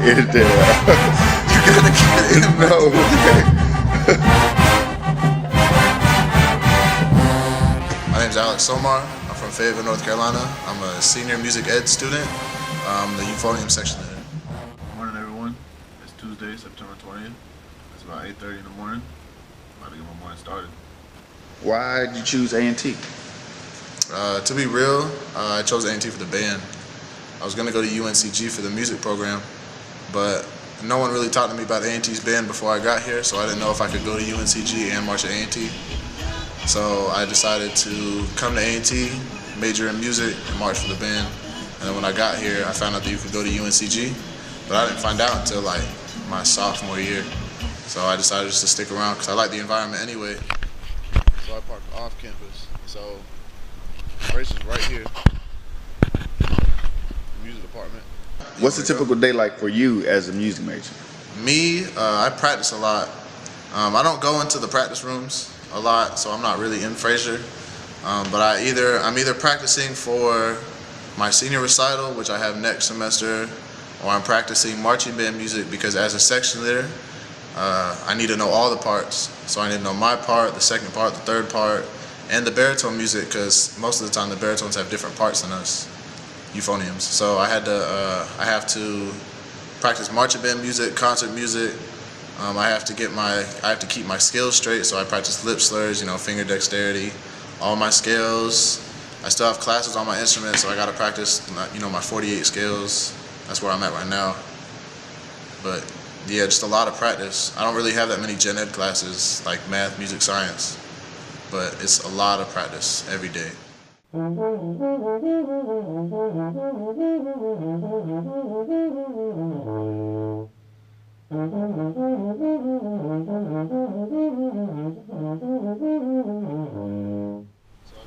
Is there? You gotta get it in. No. My name's Somar. I'm from Fayetteville, North Carolina. I'm a senior music ed student. I'm the Euphonium section leader. Good morning, everyone. It's Tuesday, September 20th. It's about 8:30 in the morning. I'm about to get my morning started. Why did you choose A&T? To be real, I chose A&T for the band. I was going to go to UNCG for the music program, but no one really talked to me about A&T's band before I got here, so I didn't know if I could go to UNCG and march at A&T. So I decided to come to A&T, major in music, and march for the band. And then when I got here, I found out that you could go to UNCG, but I didn't find out until like my sophomore year. So I decided just to stick around because I like the environment anyway. So I parked off campus. So race is right here. Music department. What's a typical day like for you as a music major? Me, I practice a lot. I don't go into the practice rooms a lot, so I'm not really in Fraser. But I'm either practicing for my senior recital, which I have next semester, or I'm practicing marching band music because as a section leader, I need to know all the parts. So I need to know my part, the second part, the third part, and the baritone music because most of the time the baritones have different parts than us euphoniums. So I have to practice marching band music, concert music. I have to keep my scales straight. So I practice lip slurs, finger dexterity, all my scales. I still have classes on my instrument, so I got to practice, my 48 scales. That's where I'm at right now. But yeah, just a lot of practice. I don't really have that many gen ed classes like math, music, science, but it's a lot of practice every day. So I'm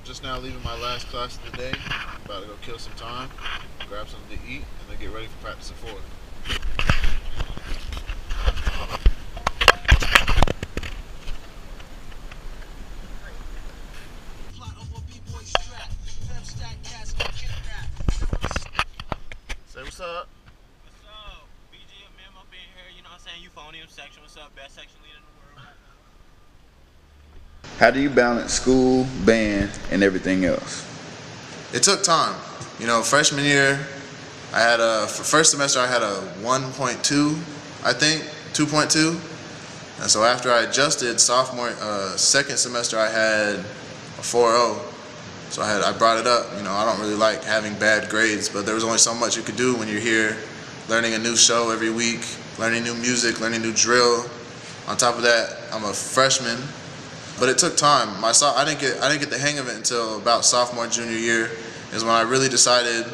just now leaving my last class of the day. I'm about to go kill some time, grab something to eat, and then get ready for practice at 4. Say what's up. What's up? BGMM up in here, Euphonium section. What's up? Best section leader in the world. How do you balance school, band, and everything else? It took time. Freshman year, for first semester I had a 1.2, I think, 2.2. And so after I adjusted second semester I had a 4.0. So I brought it up. I don't really like having bad grades, but there was only so much you could do when you're here learning a new show every week, learning new music, learning new drill. On top of that, I'm a freshman, but it took time. I didn't get the hang of it until about sophomore, junior year is when I really decided,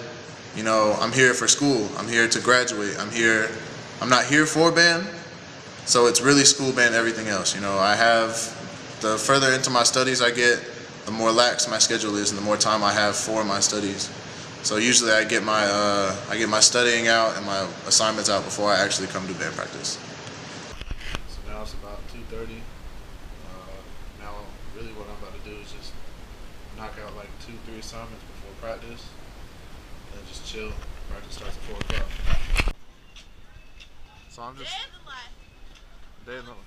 I'm here for school. I'm here to graduate. I'm not here for band, so it's really school, band, everything else. The further into my studies I get, the more lax my schedule is and the more time I have for my studies. So usually I get my studying out and my assignments out before I actually come to band practice. So now it's about 2:30. Now really what I'm about to do is just knock out like 2-3 assignments before practice and just chill. Practice starts at 4 o'clock. So I'm just... Day in the life.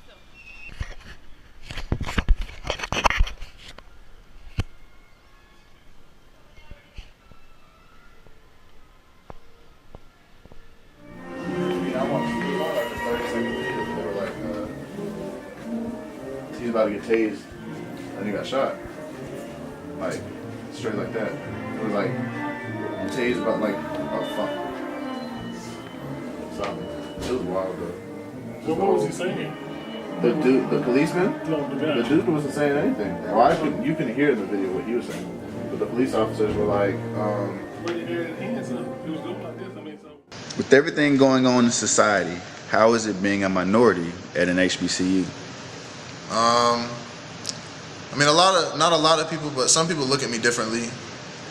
He's about to get tased, and he got shot. Like, straight like that. It was like, tased about like, oh fuck. So, it was wild though. What was he saying? The policeman? No, the guy. The dude wasn't saying anything. Well, you can hear in the video what he was saying. But the police officers were like, But he had his hands up. He was going like this, so. With everything going on in society, how is it being a minority at an HBCU? not a lot of people, but some people look at me differently.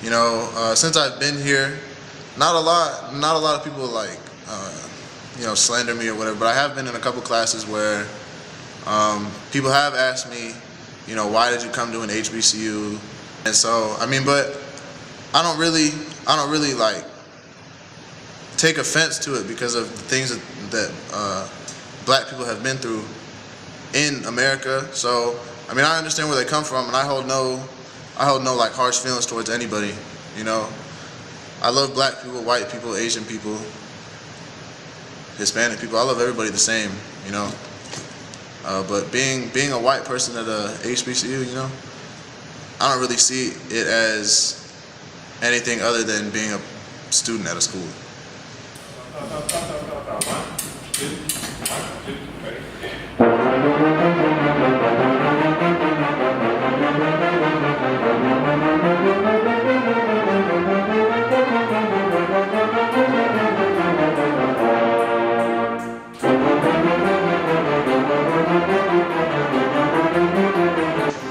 Since I've been here, not a lot of people like, slander me or whatever. But I have been in a couple classes where people have asked me, why did you come to an HBCU? And so, but I don't really like take offense to it because of the things that black people have been through in America. So, I mean, I understand where they come from, and I hold no like harsh feelings towards anybody, you know. I love black people, white people, Asian people, Hispanic people. I love everybody the same, you know. But being a white person at a HBCU, you know, I don't really see it as anything other than being a student at a school.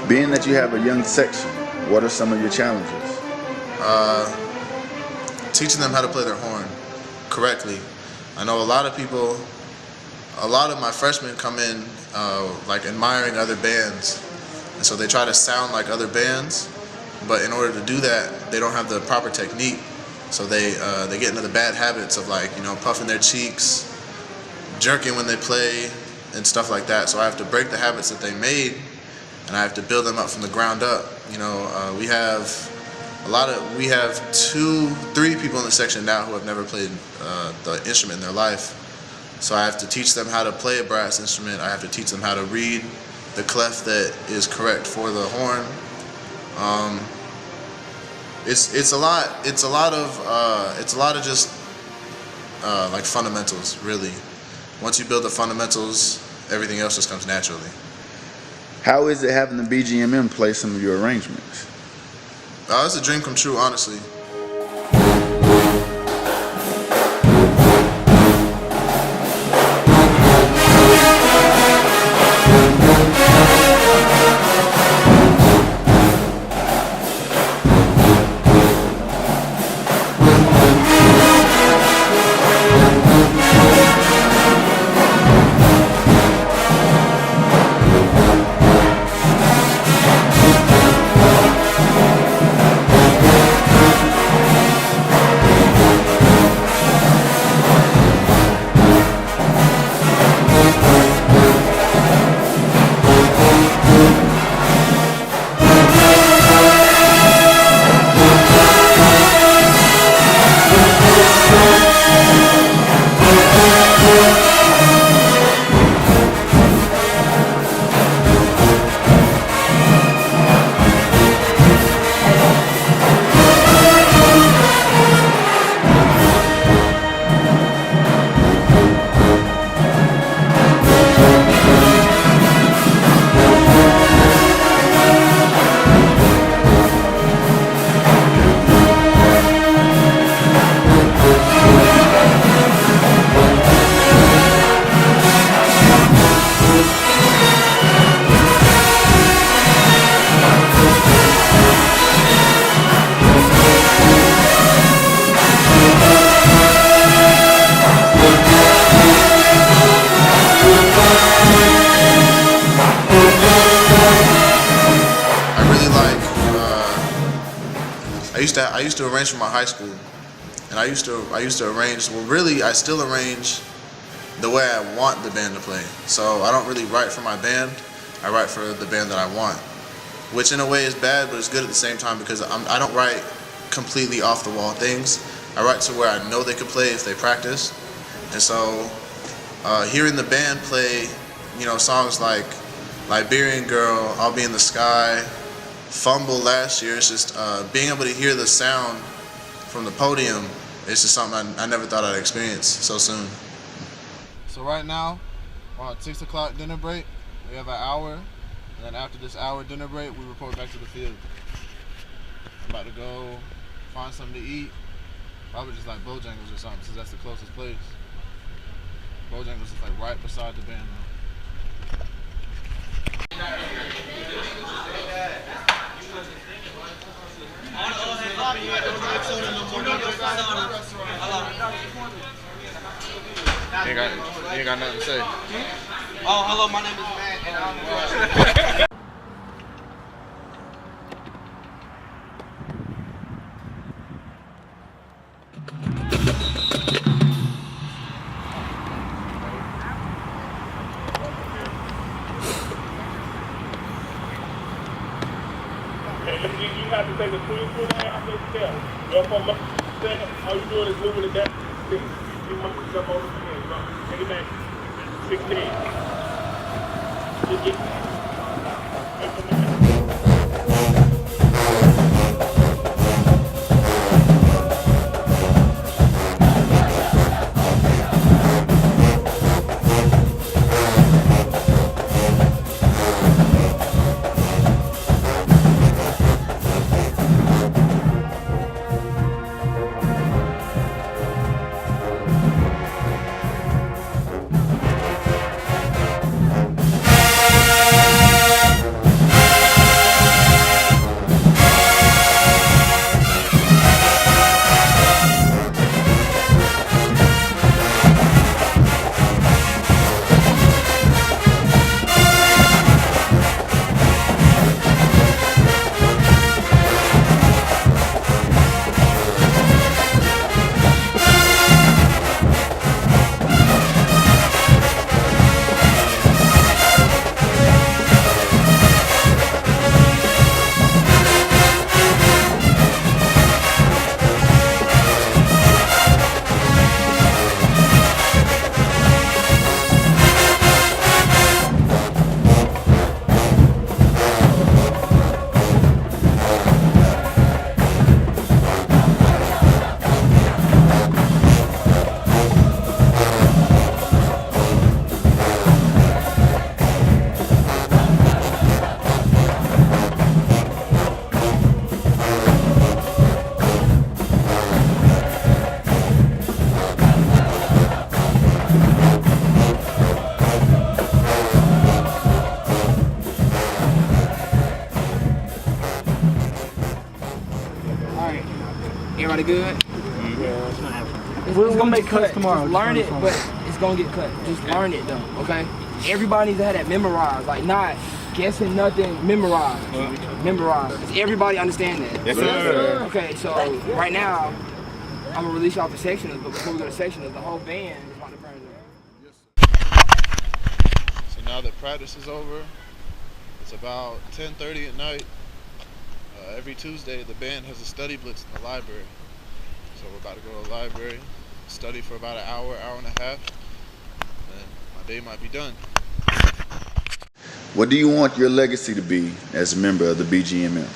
Being that you have a young section, what are some of your challenges? Teaching them how to play their horn correctly. I know a lot of people, a lot of my freshmen come in like admiring other bands, and so they try to sound like other bands, but in order to do that, they don't have the proper technique, so they get into the bad habits of, like, you know, puffing their cheeks, jerking when they play, and stuff like that. So I have to break the habits that they made, and I have to build them up from the ground up. You know, we have 3 people in the section now who have never played the instrument in their life. So I have to teach them how to play a brass instrument. I have to teach them how to read the clef that is correct for the horn. It's a lot of just like fundamentals, really. Once you build the fundamentals, everything else just comes naturally. How is it having the BGMM play some of your arrangements? It's a dream come true, honestly. I used to arrange for my high school, and I used to arrange. Well, really, I still arrange the way I want the band to play. So I don't really write for my band. I write for the band that I want, which in a way is bad, but it's good at the same time because I don't write completely off the wall things. I write to where I know they could play if they practice, and so hearing the band play, you know, songs like Liberian Girl, I'll Be in the Sky, Fumble last year, it's just being able to hear the sound from the podium, it's just something I never thought I'd experience so soon. So right now, we're on 6 o'clock dinner break. We have an hour, and then after this hour dinner break, we report back to the field. I'm about to go find something to eat, probably just like Bojangles or something, since that's the closest place. Bojangles is like right beside the band now. You ain't got nothing to say. Oh, hello, my name is Matt, and I'm Jump on my second. All you doing is moving it down. You want to jump over the hand. Go. Take it back. 16. Just get jump on the hand. Everybody good? We're gonna make cuts tomorrow. Just learn it, but it's gonna get cut. Just learn it though, okay? Everybody needs to have that memorized, like not guessing nothing, memorized. Memorized. Does everybody understand that? Yes, sir. Okay, so right now, I'm gonna release y'all for sectionals, but before we go to sectionals, the whole band is about to burn up. So now that practice is over, it's about 10:30 at night. Every Tuesday, the band has a study blitz in the library. So we're about to go to the library, study for about an hour, hour and a half, and my day might be done. What do you want your legacy to be as a member of the BGMM?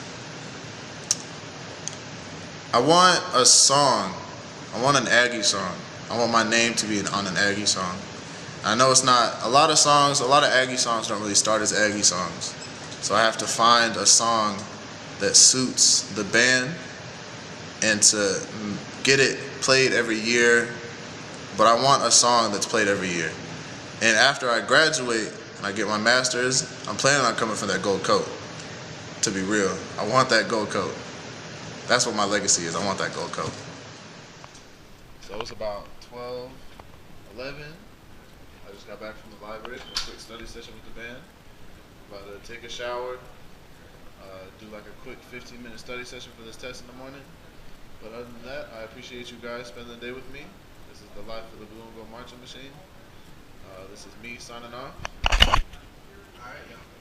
I want a song. I want an Aggie song. I want my name to be on an Aggie song. I know it's not, a lot of Aggie songs don't really start as Aggie songs. So I have to find a song that suits the band and to get it played every year, but I want a song that's played every year. And after I graduate and I get my master's, I'm planning on coming for that gold coat, to be real. I want that gold coat. That's what my legacy is. I want that gold coat. So it's about 12, 11. I just got back from the library for a quick study session with the band. About to take a shower, do like a quick 15-minute study session for this test in the morning. But other than that, I appreciate you guys spending the day with me. This is the life of the Blue and Gold Marching Machine. This is me signing off. All right, y'all.